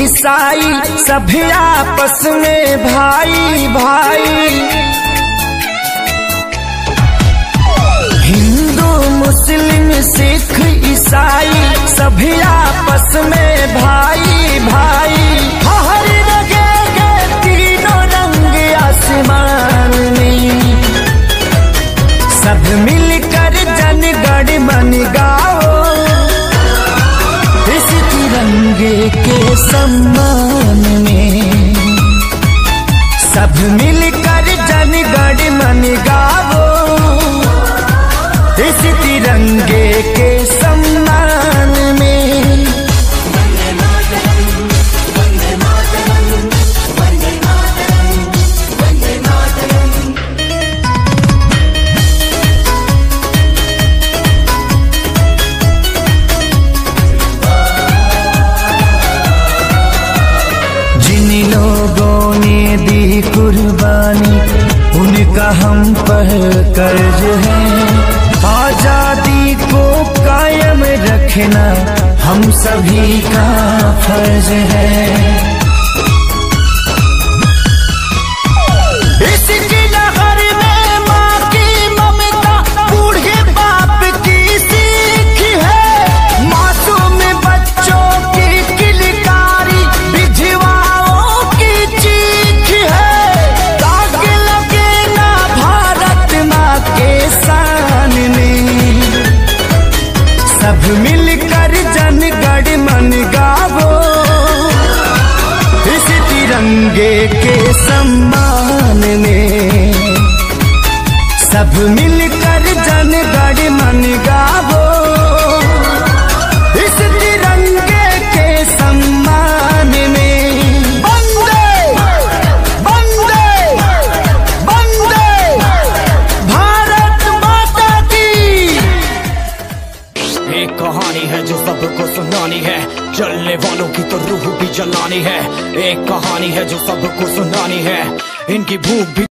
ईसाई सभी आपस में भाई भाई। हिंदू मुस्लिम सिख ईसाई सभी आपस में भाई भाई। हर जगह तीनों रंग आसमान में, सब मिलकर जनगण मन गाओ, इस तिरंगे के सम्मान में। सब मिलकर जनगण मन गाओ, इस तिरंगे के सम्मान में। लोगों ने दी कुर्बानी, उनका हम पर कर्ज है। आजादी को कायम रखना हम सभी का फर्ज है। इसकी लहर में माँ की ममता, बूढ़े बाप की सीख है। मासूम बच्चों की किलकारी, विधवा सब मिलकर जनगण मन गावो, इस तिरंगे के सम्मान में। सब मिलकर जनगण मन गावो, इस तिरंगे के सम्मान में। वंदे वंदे वंदे भारत माता की। एक कहानी है जो सबको सुनानी है, जलने वालों की तो रूह भी जलानी है। एक कहानी है जो सबको सुनानी है, इनकी भूख भी